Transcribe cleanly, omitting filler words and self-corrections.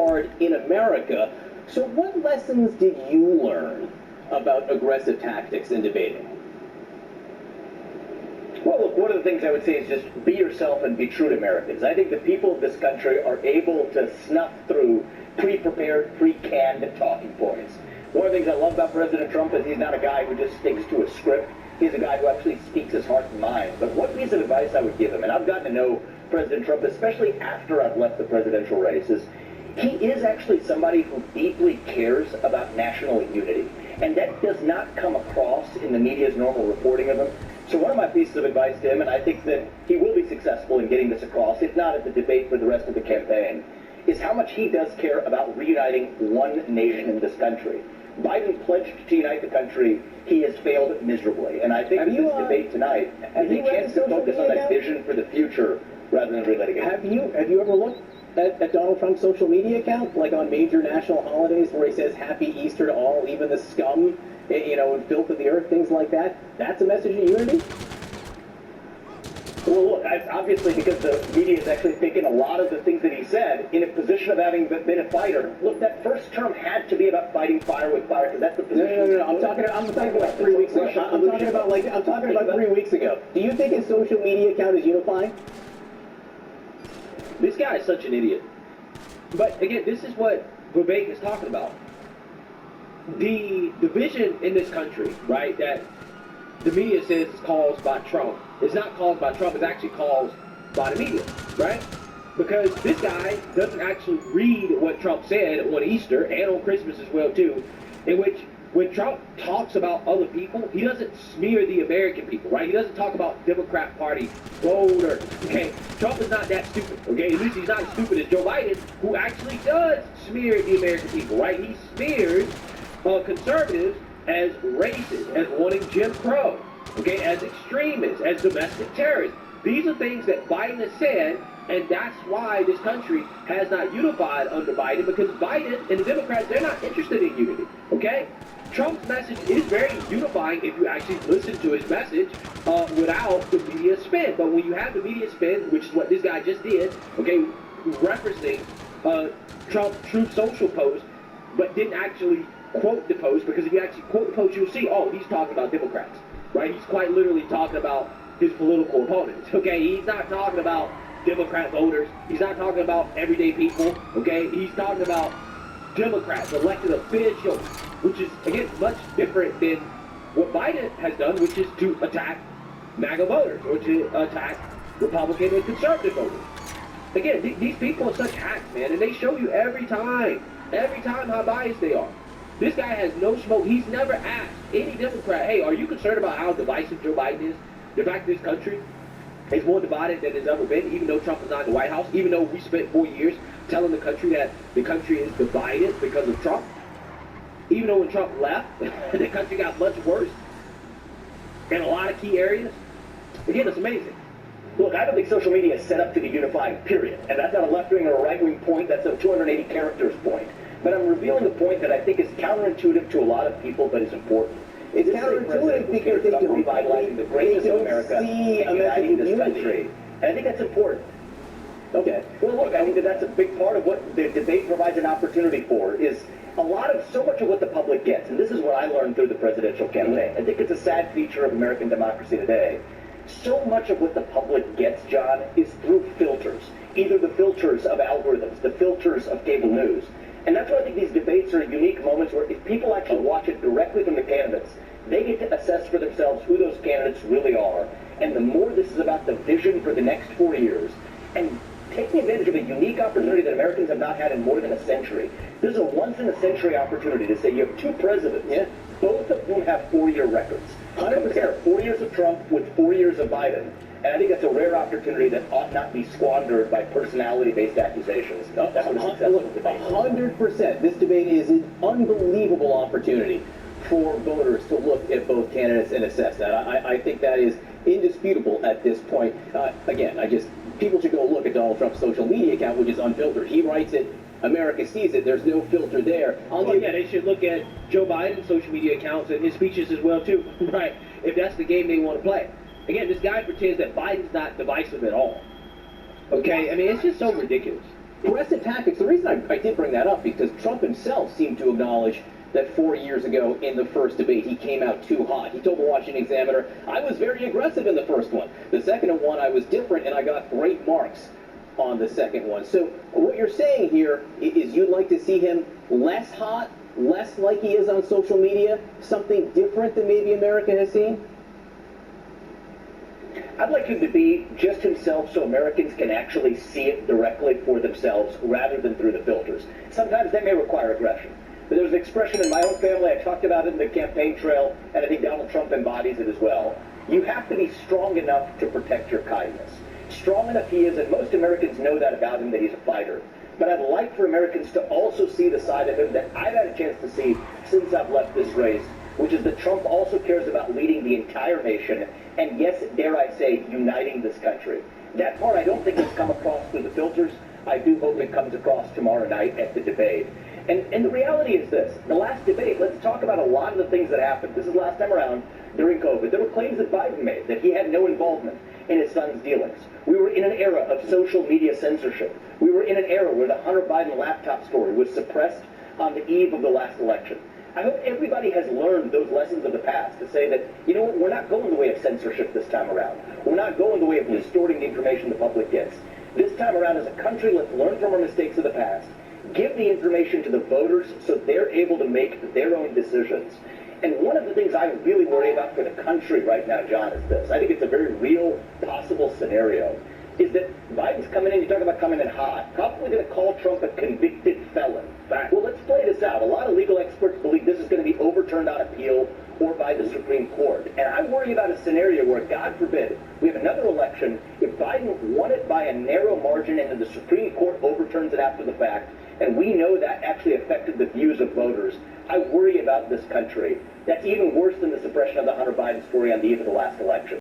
hard in America. So what lessons did you learn about aggressive tactics in debating? Well, look, one of the things I would say is just be yourself and be true to Americans. I think the people of this country are able to snuff through pre-prepared, pre-canned talking points. One of the things I love about President Trump is he's not a guy who just sticks to a script. He's a guy who actually speaks his heart and mind. But one piece of advice I would give him, and I've gotten to know President Trump, especially after I've left the presidential race, is he is actually somebody who deeply cares about national unity. And that does not come across in the media's normal reporting of him. So one of my pieces of advice to him, and I think that he will be successful in getting this across, if not at the debate for the rest of the campaign, is how much he does care about reuniting one nation in this country. Biden pledged to unite the country. He has failed miserably. And I think that this debate tonight is a chance to focus on that vision for the future rather than relitigate. Have you ever looked at Donald Trump's social media account, like on major national holidays where he says Happy Easter to all, even the scum, and filth of the earth, things like that? That's a message of unity? Well, look, obviously because the media is actually thinking a lot of the things that he said in a position of having been a fighter. Look, that first term had to be about fighting fire with fire, because that's the position. No. I'm talking about 3 weeks ago. I'm talking about 3 weeks ago. Do you think his social media account is unifying? This guy is such an idiot. But again, this is what Vivek is talking about. The division in this country, right, that the media says is caused by Trump. It's not caused by Trump, it's actually caused by the media, right? Because this guy doesn't actually read what Trump said on Easter and on Christmas as well too, in which when Trump talks about other people, he doesn't smear the American people, right? He doesn't talk about Democrat Party voters, okay? Trump is not that stupid, okay? At least he's not as stupid as Joe Biden, who actually does smear the American people, right? He smears conservatives as racist, as wanting Jim Crow, okay, as extremists, as domestic terrorists. These are things that Biden has said, and that's why this country has not unified under Biden, because Biden and the Democrats, they're not interested in unity, okay? Trump's message is very unifying if you actually listen to his message without the media spin. But when you have the media spin, which is what this guy just did, okay, referencing Trump's Truth Social post, but didn't actually quote the post, because if you actually quote the post, you'll see, oh, he's talking about Democrats, right? He's quite literally talking about his political opponents, okay? He's not talking about Democrat voters. He's not talking about everyday people, okay? He's talking about Democrats, elected officials, which is, again, much different than what Biden has done, which is to attack MAGA voters or to attack Republican and conservative voters. Again, these people are such hacks, man, and they show you every time how biased they are. This guy has no smoke. He's never asked any Democrat, hey, are you concerned about how divisive Joe Biden is? The fact that this country is more divided than it's ever been, even though Trump is not in the White House, even though we spent 4 years telling the country that the country is divided because of Trump. Even though when Trump left, the country got much worse in a lot of key areas. Again, it's amazing. Look, I don't think social media is set up to be unifying, period. And that's not a left-wing or a right-wing point. That's a 280 characters point. But I'm revealing a point that I think is counterintuitive to a lot of people, but is important. It's counterintuitive because they don't revitalizing the greatness of America see and uniting this country. And I think that's important. Okay. Well, look, I think that that's a big part of what the debate provides an opportunity for, is so much of what the public gets, and this is what I learned through the presidential campaign. I think it's a sad feature of American democracy today. So much of what the public gets, John, is through filters. Either the filters of algorithms, the filters of cable news. And that's why I think these debates are unique moments where if people actually watch it directly from the candidates, they get to assess for themselves who those candidates really are. And the more this is about the vision for the next 4 years, and taking advantage of a unique opportunity that Americans have not had in more than a century. This is a once-in-a-century opportunity to say you have two presidents, both of whom have 4-year records. Compare 4 years of Trump with 4 years of Biden. And I think that's a rare opportunity that ought not be squandered by personality-based accusations. That's what a successful debate is. 100%. This debate is an unbelievable opportunity for voters to look at both candidates and assess that. I think that is indisputable at this point. Again, people should go look at Donald Trump's social media account, which is unfiltered. He writes it, America sees it, there's no filter there. Yeah, they should look at Joe Biden's social media accounts and his speeches as well too, right? If that's the game they want to play. Again, this guy pretends that Biden's not divisive at all. Okay, I mean, it's just so ridiculous. Progressive tactics, the reason I did bring that up, because Trump himself seemed to acknowledge that 4 years ago in the first debate he came out too hot. He told the Washington Examiner, I was very aggressive in the first one. The second one, I was different, and I got great marks on the second one. So what you're saying here is you'd like to see him less hot, less like he is on social media, something different than maybe America has seen? I'd like him to be just himself so Americans can actually see it directly for themselves rather than through the filters. Sometimes that may require aggression. But there's an expression in my own family, I talked about it in the campaign trail, and I think Donald Trump embodies it as well. You have to be strong enough to protect your kindness. Strong enough he is, and most Americans know that about him, that he's a fighter. But I'd like for Americans to also see the side of him that I've had a chance to see since I've left this race, which is that Trump also cares about leading the entire nation, and yes, dare I say, uniting this country. That part I don't think has come across through the filters. I do hope it comes across tomorrow night at the debate. And the reality is this, the last debate, let's talk about a lot of the things that happened. This is last time around during COVID. There were claims that Biden made that he had no involvement in his son's dealings. We were in an era of social media censorship. We were in an era where the Hunter Biden laptop story was suppressed on the eve of the last election. I hope everybody has learned those lessons of the past to say that, you know what, we're not going the way of censorship this time around. We're not going the way of distorting the information the public gets. This time around, as a country, let's learn from our mistakes of the past. Give the information to the voters so they're able to make their own decisions. And one of the things I really worry about for the country right now, John, is this. I think it's a very real, possible scenario, is that Biden's coming in, you talk about coming in hot, probably going to call Trump a convicted felon. Well, let's play this out. A lot of legal experts believe this is going to be overturned on appeal or by the Supreme Court. And I worry about a scenario where, God forbid, we have another election, if Biden won it by a narrow margin and then the Supreme Court overturns it after the fact, and we know that actually affected the views of voters, I worry about this country. That's even worse than the suppression of the Hunter Biden story on the eve of the last election.